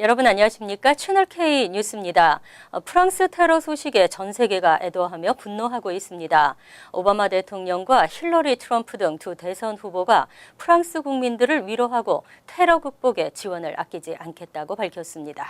여러분 안녕하십니까? 채널 K 뉴스입니다. 프랑스 테러 소식에 전 세계가 애도하며 분노하고 있습니다. 오바마 대통령과 힐러리 트럼프 등 두 대선 후보가 프랑스 국민들을 위로하고 테러 극복에 지원을 아끼지 않겠다고 밝혔습니다.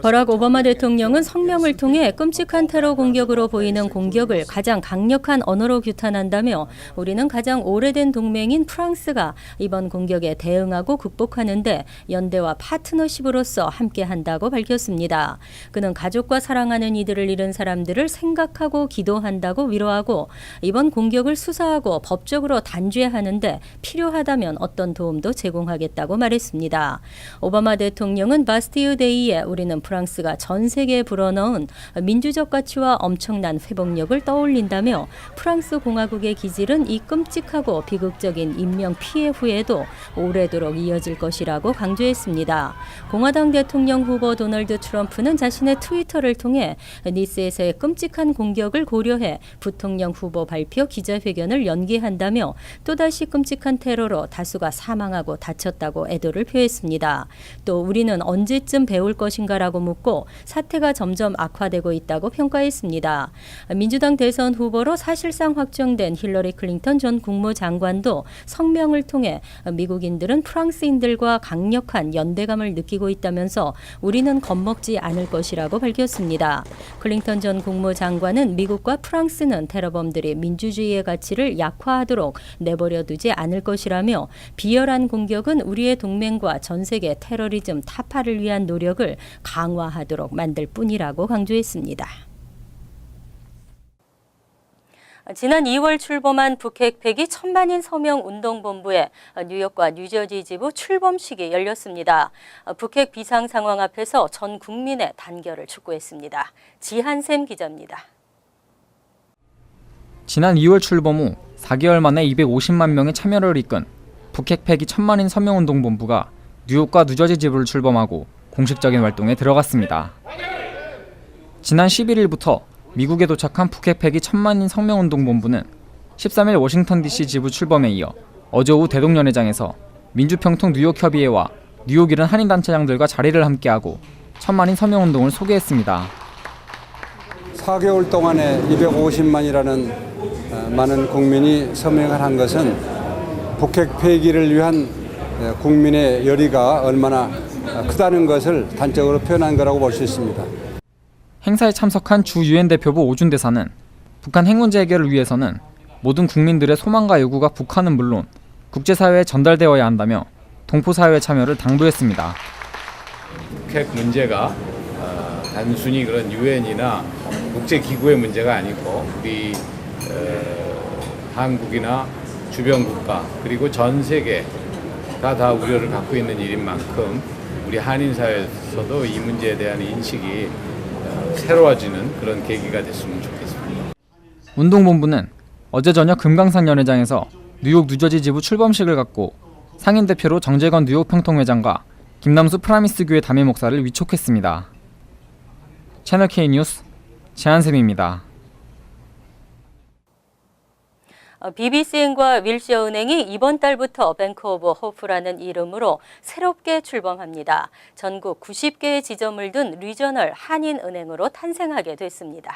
버락 오바마 대통령은 성명을 통해 끔찍한 테러 공격으로 보이는 공격을 가장 강력한 언어로 규탄한다며 우리는 가장 오래된 동맹인 프랑스가 이번 공격에 대응하고 극복하는 데 연대와 파트너십으로서 함께한다고 밝혔습니다. 그는 가족과 사랑하는 이들을 잃은 사람들을 생각하고 기도한다고 위로하고 이번 공격을 수사하고 법적으로 단죄하는 데 필요하다면 어떤 도움도 제공하겠다고 말했습니다. 오바마 대통령은 바스티유 데이에 우리는 프랑스가 전 세계에 불어넣은 민주적 가치와 엄청난 회복력을 떠올린다며 프랑스 공화국의 기질은 이 끔찍하고 비극적인 인명 피해 후에도 오래도록 이어질 것이라고 강조했습니다. 공화당 대통령 후보 도널드 트럼프는 자신의 트위터를 통해 니스에서의 끔찍한 공격을 고려해 부통령 후보 발표 기자회견을 연기한다며 또다시 끔찍한 테러로 다수가 사망하고 다쳤다고 애도를 표했습니다. 또 우리는 언제쯤 배울 것인가 라고 묻고 사태가 점점 악화되고 있다고 평가했습니다. 민주당 대선 후보로 사실상 확정된 힐러리 클린턴 전 국무장관도 성명을 통해 미국인들은 프랑스인들과 강력한 연대감을 느끼고 있다면서 우리는 겁먹지 않을 것이라고 밝혔습니다. 클린턴 전 국무장관은 미국과 프랑스는 테러범들이 민주주의의 가치를 약화하도록 내버려 두지 않을 것이라며 비열한 공격은 우리의 동맹과 전 세계 테러리즘 타파를 위한 노력을 강화하도록 만들 뿐이라고 강조했습니다. 지난 2월 출범한 북핵 폐기 1000만인 서명 운동본부의 뉴욕과 뉴저지 지부 출범식이 열렸습니다. 북핵 비상 상황 앞에서 전 국민의 단결을 촉구했습니다. 지한샘 기자입니다. 지난 2월 출범 후 4개월 만에 250만 명의 참여를 이끈 북핵 폐기 1000만인 서명운동본부가 뉴욕과 뉴저지 지부를 출범하고 공식적인 활동에 들어갔습니다. 지난 11일부터 미국에 도착한 북핵 폐기 1000만인 서명운동본부는 13일 워싱턴 DC 지부 출범에 이어 어제 오후 대동연회장에서 민주평통 뉴욕협의회와 뉴욕 이른 한인단체장들과 자리를 함께하고 1000만인 서명운동을 소개했습니다. 4개월 동안에 250만이라는 많은 국민이 서명을 한 것은 북핵 폐기를 위한 국민의 열의가 얼마나 크다는 것을 단적으로 표현한 거라고 볼 수 있습니다. 행사에 참석한 주 유엔 대표부 오준 대사는 북한 핵 문제 해결을 위해서는 모든 국민들의 소망과 요구가 북한은 물론 국제사회에 전달되어야 한다며 동포사회의 참여를 당부했습니다. 북핵 문제가 단순히 그런 유엔이나 국제기구의 문제가 아니고 우리 한국이나 주변 국가 그리고 전 세계가 다 우려를 갖고 있는 일인 만큼 우리 한인 사회에서도 이 문제에 대한 인식이 새로워지는 그런 계기가 됐으면 좋겠습니다. 운동본부는 어제 저녁 금강산 연회장에서 뉴욕 뉴저지 지부 출범식을 갖고 상임 대표로 정재건 뉴욕 평통회장과 김남수 프라미스 교회 담임 목사를 위촉했습니다. 채널 K 뉴스 지한샘입니다. BBCN과 윌시어 은행이 이번 달부터 뱅크 오브 호프라는 이름으로 새롭게 출범합니다. 전국 90개의 지점을 둔 리저널 한인은행으로 탄생하게 됐습니다.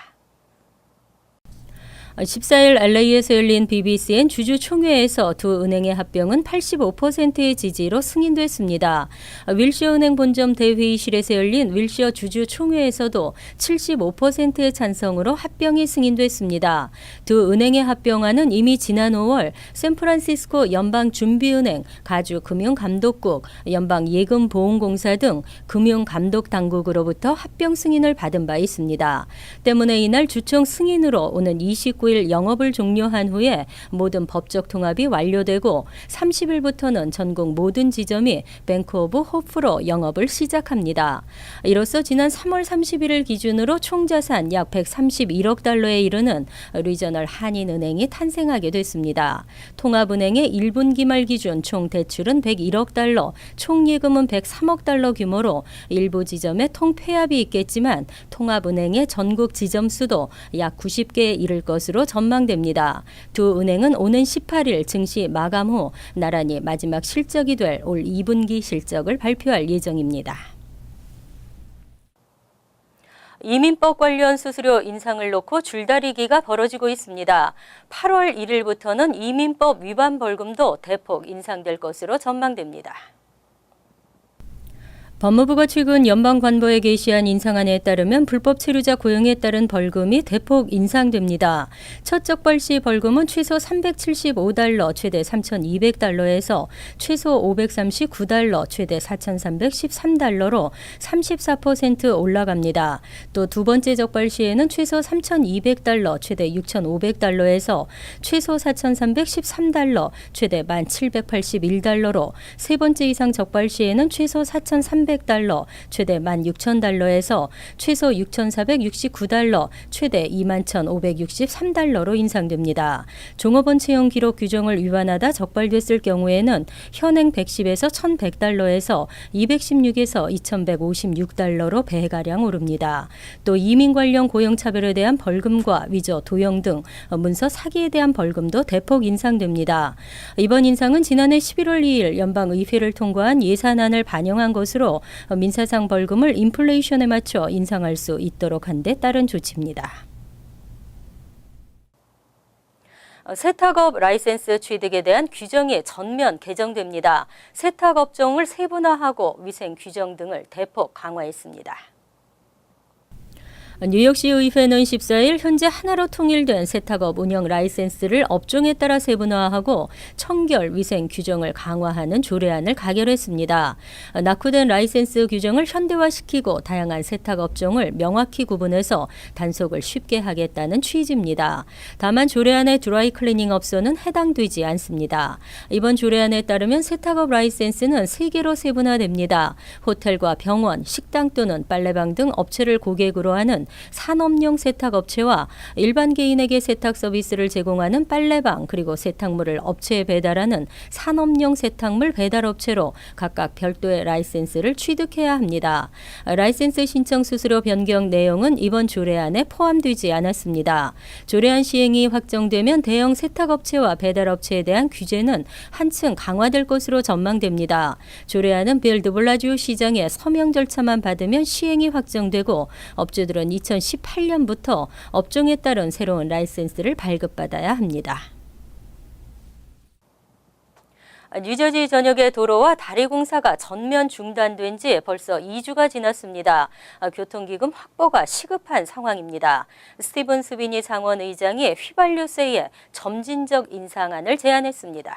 14일 LA에서 열린 BBCN 주주총회에서 두 은행의 합병은 85%의 지지로 승인됐습니다. 윌시어 은행 본점 대회의실에서 열린 윌시어 주주총회에서도 75%의 찬성으로 합병이 승인됐습니다. 두 은행의 합병안은 이미 지난 5월 샌프란시스코 연방준비은행, 가주금융감독국, 연방예금보험공사 등 금융감독당국으로부터 합병 승인을 받은 바 있습니다. 때문에 이날 주총 승인으로 오는 29일 영업을 종료한 후에 모든 법적 통합이 완료되고 30일부터는 전국 모든 지점이 뱅크 오브 호프로 영업을 시작합니다. 이로써 지난 3월 31일 기준으로 총 자산 약 131억 달러에 이르는 리저널 한인은행이 탄생하게 됐습니다. 통합은행의 1분기 말 기준 총 대출은 101억 달러, 총 예금은 103억 달러 규모로 일부 지점에 통폐합이 있겠지만 통합은행의 전국 지점 수도 약 90개에 이를 것으로 것으로 전망됩니다. 두 은행은 오는 18일 증시 마감 후 나란히 마지막 실적이 될 올 2분기 실적을 발표할 예정입니다. 이민법 관련 수수료 인상을 놓고 줄다리기가 벌어지고 있습니다. 8월 1일부터는 이민법 위반 벌금도 대폭 인상될 것으로 전망됩니다. 법무부가 최근 연방관보에 게시한 인상안에 따르면 불법 체류자 고용에 따른 벌금이 대폭 인상됩니다. 첫 적발 시 벌금은 최소 375달러, 최대 3,200달러에서 최소 539달러, 최대 4,313달러로 34% 올라갑니다. 또 두 번째 적발 시에는 최소 3,200달러, 최대 6,500달러에서 최소 4,313달러, 최대 1,781달러로 세 번째 이상 적발 시에는 최소 4,300달러, 최대 16,000달러에서 최소 6,469달러, 최대 21,563달러로 인상됩니다. 종업원 채용 기록 규정을 위반하다 적발됐을 경우에는 현행 110에서 1,100달러에서 216에서 2,156달러로 배가량 오릅니다. 또 이민 관련 고용차별에 대한 벌금과 위조, 도용 등 문서 사기에 대한 벌금도 대폭 인상됩니다. 이번 인상은 지난해 11월 2일 연방의회를 통과한 예산안을 반영한 것으로 민사상 벌금을 인플레이션에 맞춰 인상할 수 있도록 한 데 따른 조치입니다. 세탁업 라이센스 취득에 대한 규정이 전면 개정됩니다. 세탁업종을 세분화하고 위생 규정 등을 대폭 강화했습니다. 뉴욕시 의회는 14일 현재 하나로 통일된 세탁업 운영 라이센스를 업종에 따라 세분화하고 청결 위생 규정을 강화하는 조례안을 가결했습니다. 낙후된 라이센스 규정을 현대화시키고 다양한 세탁업종을 명확히 구분해서 단속을 쉽게 하겠다는 취지입니다. 다만 조례안의 드라이 클리닝 업소는 해당되지 않습니다. 이번 조례안에 따르면 세탁업 라이센스는 3개로 세분화됩니다. 호텔과 병원, 식당 또는 빨래방 등 업체를 고객으로 하는 산업용 세탁업체와 일반 개인에게 세탁 서비스를 제공하는 빨래방, 그리고 세탁물을 업체에 배달하는 산업용 세탁물 배달업체로 각각 별도의 라이센스를 취득해야 합니다. 라이센스 신청 수수료 변경 내용은 이번 조례안에 포함되지 않았습니다. 조례안 시행이 확정되면 대형 세탁업체와 배달업체에 대한 규제는 한층 강화될 것으로 전망됩니다. 조례안은 빌 드블라지오 시장의 서명 절차만 받으면 시행이 확정되고 업주들은 2018년부터 업종에 따른 새로운 라이센스를 발급받아야 합니다. 뉴저지 전역의 도로와 다리 공사가 전면 중단된 지 벌써 2주가 지났습니다. 교통기금 확보가 시급한 상황입니다. 스티븐 스위니 상원 의장이 휘발유세의 점진적 인상안을 제안했습니다.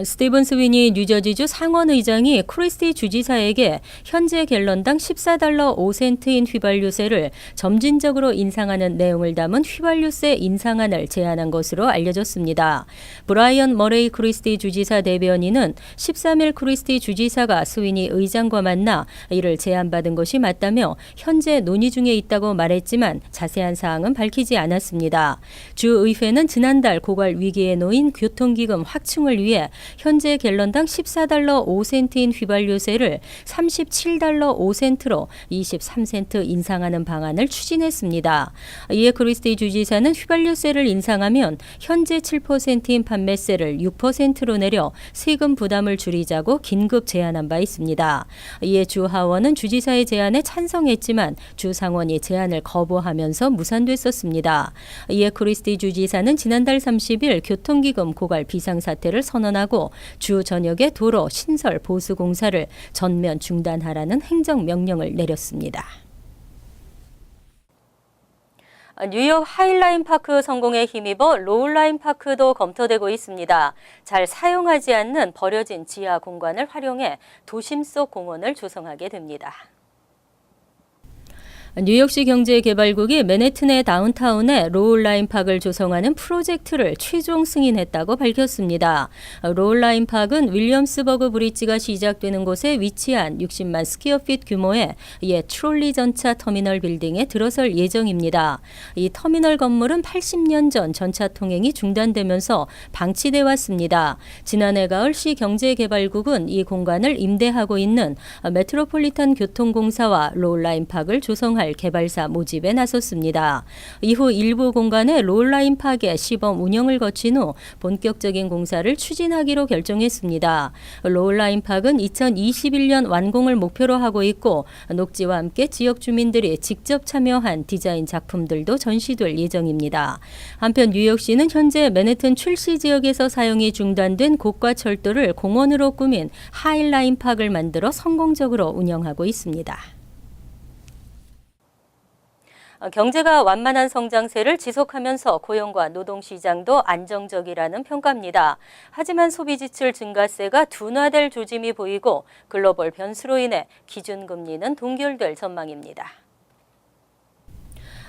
스티븐 스위니 뉴저지주 상원의장이 크리스티 주지사에게 현재 갤런당 14달러 5센트인 휘발유세를 점진적으로 인상하는 내용을 담은 휘발유세 인상안을 제안한 것으로 알려졌습니다. 브라이언 머레이 크리스티 주지사 대변인은 13일 크리스티 주지사가 스위니 의장과 만나 이를 제안받은 것이 맞다며 현재 논의 중에 있다고 말했지만 자세한 사항은 밝히지 않았습니다. 주의회는 지난달 고갈 위기에 놓인 교통기금 확충을 위해 현재 갤런당 14달러 5센트인 휘발유세를 37달러 5센트로 23센트 인상하는 방안을 추진했습니다. 이에 크리스티 주지사는 휘발유세를 인상하면 현재 7%인 판매세를 6%로 내려 세금 부담을 줄이자고 긴급 제안한 바 있습니다. 이에 주 하원은 주지사의 제안에 찬성했지만 주 상원이 제안을 거부하면서 무산됐었습니다. 이에 크리스티 주지사는 지난달 30일 교통기금 고갈 비상사태를 선언하고 주 전역의 도로 신설 보수 공사를 전면 중단하라는 행정명령을 내렸습니다. 뉴욕 하이라인 파크 성공에 힘입어 로울라인 파크도 검토되고 있습니다. 잘 사용하지 않는 버려진 지하 공간을 활용해 도심 속 공원을 조성하게 됩니다. 뉴욕시 경제개발국이 맨해튼의 다운타운에 로울라인 파크를 조성하는 프로젝트를 최종 승인했다고 밝혔습니다. 로울라인 파크는 윌리엄스버그 브릿지가 시작되는 곳에 위치한 60만 스퀘어핏 규모의 옛 트롤리 전차 터미널 빌딩에 들어설 예정입니다. 이 터미널 건물은 80년 전 전차 통행이 중단되면서 방치돼 왔습니다. 지난해 가을 시 경제개발국은 이 공간을 임대하고 있는 메트로폴리탄 교통공사와 로울라인 파크를 조성할 확보할 개발사 모집에 나섰습니다. 이후 일부 공간의 롤라인 파괴 시범 운영을 거친 후 본격적인 공사를 추진하기로 결정했습니다. 롤라인 파크는 2021년 완공을 목표로 하고 있고 녹지와 함께 지역 주민들이 직접 참여한 디자인 작품들도 전시될 예정입니다. 한편 뉴욕시는 현재 맨해튼 출시 지역에서 사용이 중단된 고가 철도를 공원으로 꾸민 하일라인 파크를 만들어 성공적으로 운영하고 있습니다. 경제가 완만한 성장세를 지속하면서 고용과 노동시장도 안정적이라는 평가입니다. 하지만 소비지출 증가세가 둔화될 조짐이 보이고 글로벌 변수로 인해 기준금리는 동결될 전망입니다.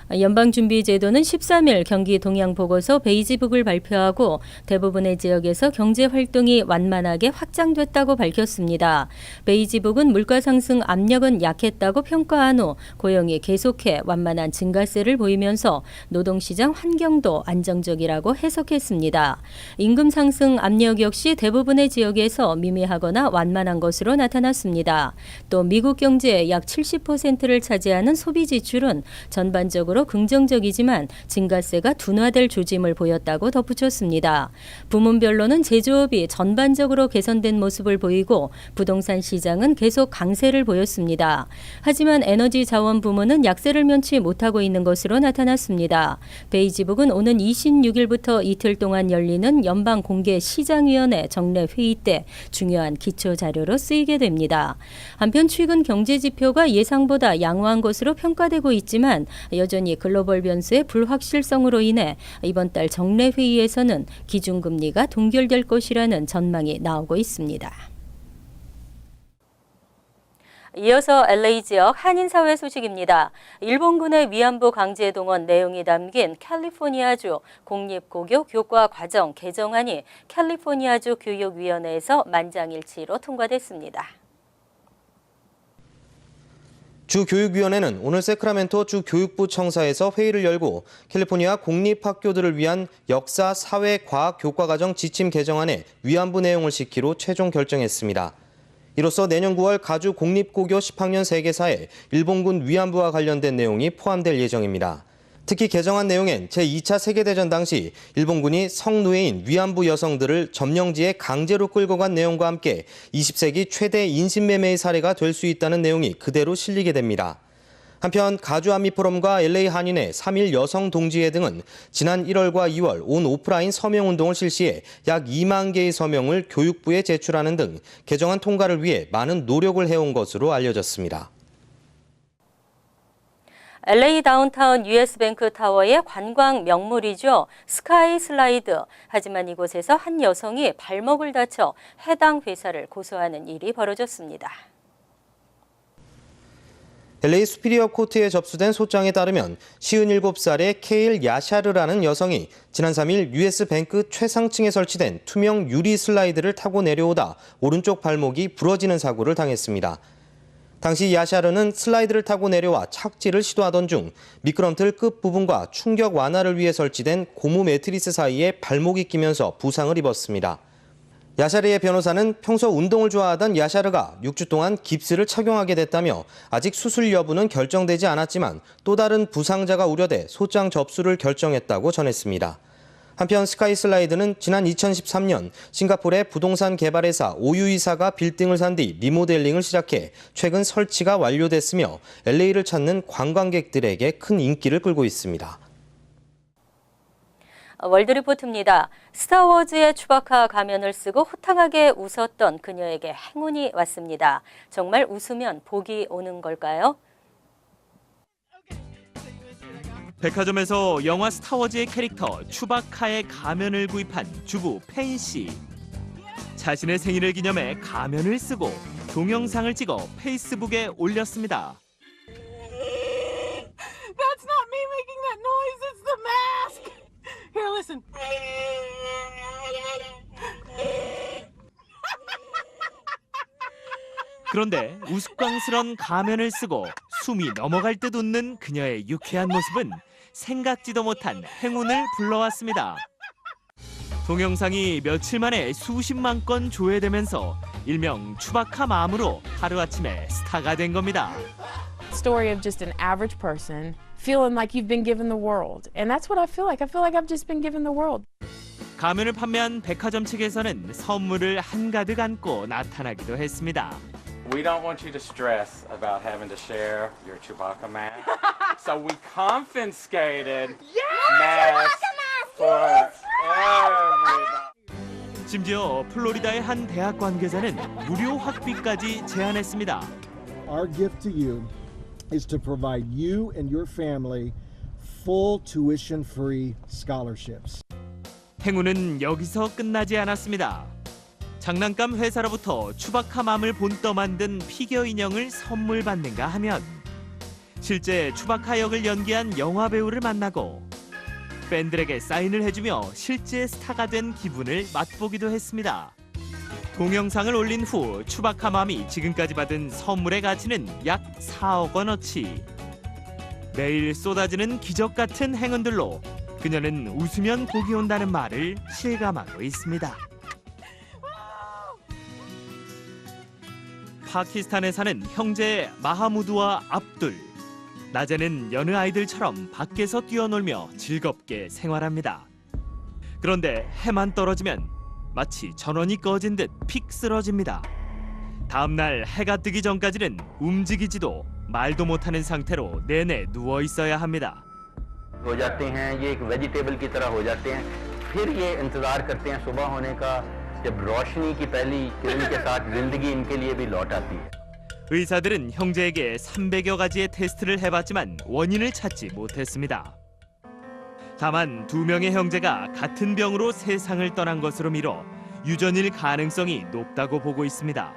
연방준비제도는 13일 경기 동향 보고서 베이지북을 발표하고 대부분의 지역에서 경제 활동이 완만하게 확장됐다고 밝혔습니다. 베이지북은 물가 상승 압력은 약했다고 평가한 후 고용이 계속해 완만한 증가세를 보이면서 노동시장 환경도 안정적이라고 해석했습니다. 임금 상승 압력 역시 대부분의 지역에서 미미하거나 완만한 것으로 나타났습니다. 또 미국 경제의 약 70%를 차지하는 소비 지출은 전반적으로 긍정적이지만 증가세가 둔화될 조짐을 보였다고 덧붙였습니다. 부문별로는 제조업이 전반적으로 개선된 모습을 보이고 부동산 시장은 계속 강세를 보였습니다. 하지만 에너지 자원 부문은 약세를 면치 못하고 있는 것으로 나타났습니다. 베이지북은 오는 26일부터 이틀 동안 열리는 연방공개시장위원회 정례 회의 때 중요한 기초 자료로 쓰이게 됩니다. 한편 최근 경제 지표가 예상보다 양호한 것으로 평가되고 있지만 여전히 글로벌 변수의 불확실성으로 인해 이번 달 정례 회의에서는 기준금리가 동결될 것이라는 전망이 나오고 있습니다. 이어서 LA 지역 한인사회 소식입니다. 일본군의 위안부 강제 동원 내용이 담긴 캘리포니아주 공립고교 교과 과정 개정안이 캘리포니아주 교육위원회에서 만장일치로 통과됐습니다. 주교육위원회는 오늘 세크라멘토 주교육부 청사에서 회의를 열고 캘리포니아 공립학교들을 위한 역사, 사회, 과학 교과과정 지침 개정안에 위안부 내용을 싣기로 최종 결정했습니다. 이로써 내년 9월 가주 공립고교 10학년 세계사에 일본군 위안부와 관련된 내용이 포함될 예정입니다. 특히 개정안 내용엔 제2차 세계대전 당시 일본군이 성노예인 위안부 여성들을 점령지에 강제로 끌고 간 내용과 함께 20세기 최대 인신매매의 사례가 될 수 있다는 내용이 그대로 실리게 됩니다. 한편 가주한미포럼과 LA 한인회 3.1 여성동지회 등은 지난 1월과 2월 온 오프라인 서명운동을 실시해 약 2만 개의 서명을 교육부에 제출하는 등 개정안 통과를 위해 많은 노력을 해온 것으로 알려졌습니다. LA 다운타운 US뱅크 타워의 관광 명물이죠. 스카이 슬라이드. 하지만 이곳에서 한 여성이 발목을 다쳐 해당 회사를 고소하는 일이 벌어졌습니다. LA 수피리어 코트에 접수된 소장에 따르면 57살의 케일 야샤르라는 여성이 지난 3일 US뱅크 최상층에 설치된 투명 유리 슬라이드를 타고 내려오다 오른쪽 발목이 부러지는 사고를 당했습니다. 당시 야샤르는 슬라이드를 타고 내려와 착지를 시도하던 중 미끄럼틀 끝부분과 충격 완화를 위해 설치된 고무 매트리스 사이에 발목이 끼면서 부상을 입었습니다. 야샤르의 변호사는 평소 운동을 좋아하던 야샤르가 6주 동안 깁스를 착용하게 됐다며 아직 수술 여부는 결정되지 않았지만 또 다른 부상자가 우려돼 소장 접수를 결정했다고 전했습니다. 한편 스카이슬라이드는 지난 2013년 싱가포르의 부동산 개발회사 오유이사가 빌딩을 산 뒤 리모델링을 시작해 최근 설치가 완료됐으며 LA를 찾는 관광객들에게 큰 인기를 끌고 있습니다. 월드리포트입니다. 스타워즈의 추바카 가면을 쓰고 호탕하게 웃었던 그녀에게 행운이 왔습니다. 정말 웃으면 복이 오는 걸까요? 백화점에서 영화 스타워즈의 캐릭터 추바카의 가면을 구입한 주부 펜 씨. 자신의 생일을 기념해 가면을 쓰고 동영상을 찍어 페이스북에 올렸습니다. That's not me making that noise, it's the mask. Here, listen. 그런데 우스꽝스런 가면을 쓰고 숨이 넘어갈 듯 웃는 그녀의 유쾌한 모습은 생각지도 못한 행운을 불러왔습니다. 동영상이 며칠 만에 수십만 건 조회되면서 일명 추바카 맘으로 하루아침에 스타가 된 겁니다. story of just an average person feeling like you've been given the world. And that's what I feel like. I feel like I've just been given the world. 가면을 판매한 백화점 측에서는 선물을 한가득 안고 나타나기도 했습니다. We don't want you to stress about having to share your Chewbacca mask. So we confiscated masks for everybody. 심지어 플로리다의 한 대학 관계자는 무료 학비까지 제안했습니다. Our gift to you is to provide you and your family full tuition-free scholarships. 행운은 여기서 끝나지 않았습니다. 장난감 회사로부터 추바카 맘을 본떠 만든 피겨 인형을 선물 받는가 하면 실제 추바카 역을 연기한 영화 배우를 만나고 팬들에게 사인을 해주며 실제 스타가 된 기분을 맛보기도 했습니다. 동영상을 올린 후 추바카 맘이 지금까지 받은 선물의 가치는 약 4억 원어치. 매일 쏟아지는 기적 같은 행운들로 그녀는 웃으면 복이 온다는 말을 실감하고 있습니다. 파키스탄에 사는 형제 마하무드와 압둘. 낮에는 여느 아이들처럼 밖에서 뛰어놀며 즐겁게 생활합니다. 그런데 해만 떨어지면 마치 전원이 꺼진 듯 픽 쓰러집니다. 다음 날 해가 뜨기 전까지는 움직이지도 말도 못하는 상태로 내내 누워 있어야 합니다. हो जाते हैं ये एक वेजिटेबल की तरह हो जाते हैं फिर ये इंतजार करते हैं सुबह होने का जब रोशनी की पहली किरण के साथ जिंदगी इनके लिए भी लौट आती है. 의사들은 형제에게 300여 가지의 테스트를 해봤지만 원인을 찾지 못했습니다. 다만 두 명의 형제가 같은 병으로 세상을 떠난 것으로 미뤄 유전일 가능성이 높다고 보고 있습니다.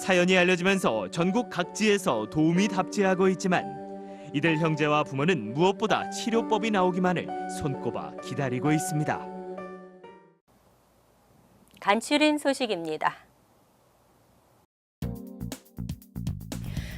사연이 알려지면서 전국 각지에서 도움이 답지하고 있지만 이들 형제와 부모는 무엇보다 치료법이 나오기만을 손꼽아 기다리고 있습니다. 간추린 소식입니다.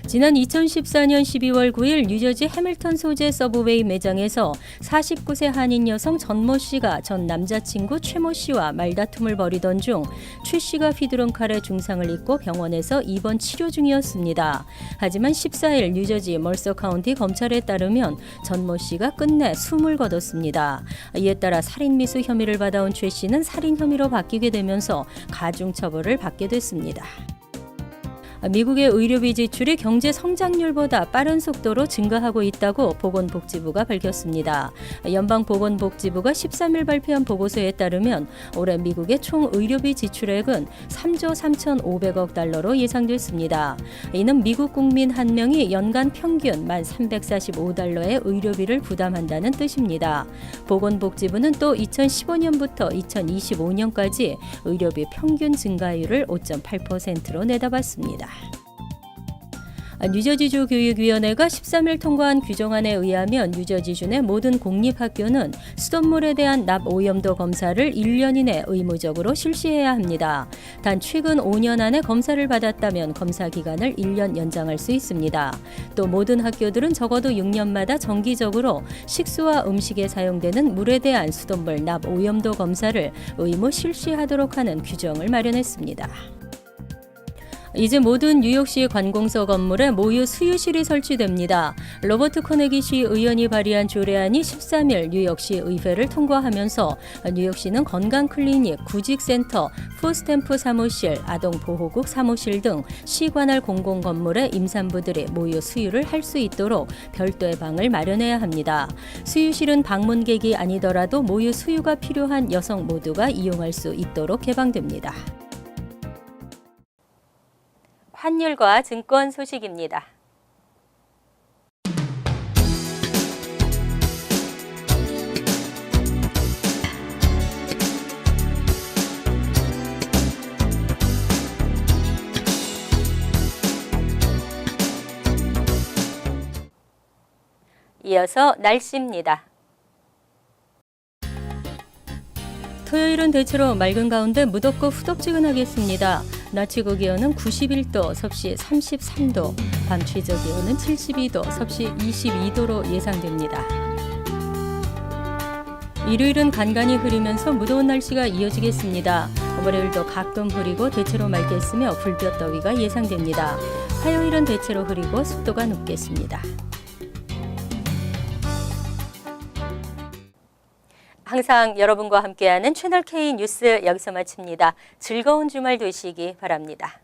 지난 2014년 12월 9일 뉴저지 해밀턴 소재 서브웨이 매장에서 49세 한인 여성 전모 씨가 전 남자친구 최모 씨와 말다툼을 벌이던 중 최 씨가 휘두른 칼에 중상을 입고 병원에서 입원 치료 중이었습니다. 하지만 14일 뉴저지 멀서 카운티 검찰에 따르면 전모 씨가 끝내 숨을 거뒀습니다. 이에 따라 살인미수 혐의를 받아온 최 씨는 살인 혐의로 바뀌게 되면서 가중처벌을 받게 됐습니다. 미국의 의료비 지출이 경제 성장률보다 빠른 속도로 증가하고 있다고 보건복지부가 밝혔습니다. 연방보건복지부가 13일 발표한 보고서에 따르면 올해 미국의 총 의료비 지출액은 3조 3,500억 달러로 예상됐습니다. 이는 미국 국민 한 명이 연간 평균 1,345달러의 의료비를 부담한다는 뜻입니다. 보건복지부는 또 2015년부터 2025년까지 의료비 평균 증가율을 5.8%로 내다봤습니다. 뉴저지주 교육위원회가 13일 통과한 규정안에 의하면 뉴저지주 내 모든 공립학교는 수돗물에 대한 납 오염도 검사를 1년 이내 의무적으로 실시해야 합니다. 단 최근 5년 안에 검사를 받았다면 검사 기간을 1년 연장할 수 있습니다. 또 모든 학교들은 적어도 6년마다 정기적으로 식수와 음식에 사용되는 물에 대한 수돗물 납 오염도 검사를 의무 실시하도록 하는 규정을 마련했습니다. 이제 모든 뉴욕시 관공서 건물에 모유 수유실이 설치됩니다. 로버트 코네기시 의원이 발의한 조례안이 13일 뉴욕시 의회를 통과하면서 뉴욕시는 건강클리닉, 구직센터, 푸스탬프 사무실, 아동보호국 사무실 등 시 관할 공공건물의 임산부들이 모유 수유를 할 수 있도록 별도의 방을 마련해야 합니다. 수유실은 방문객이 아니더라도 모유 수유가 필요한 여성 모두가 이용할 수 있도록 개방됩니다. 환율과 증권 소식입니다. 이어서 날씨입니다. 토요일은 대체로 맑은 가운데 무덥고 후덥지근하겠습니다. 낮 최고 기온은 91도, 섭씨 33도, 밤 최저 기온은 72도, 섭씨 22도로 예상됩니다. 일요일은 간간히 흐리면서 무더운 날씨가 이어지겠습니다. 월요일도 가끔 흐리고 대체로 맑겠으며 불볕더위가 예상됩니다. 화요일은 대체로 흐리고 습도가 높겠습니다. 항상 여러분과 함께하는 채널K 뉴스 여기서 마칩니다. 즐거운 주말 되시기 바랍니다.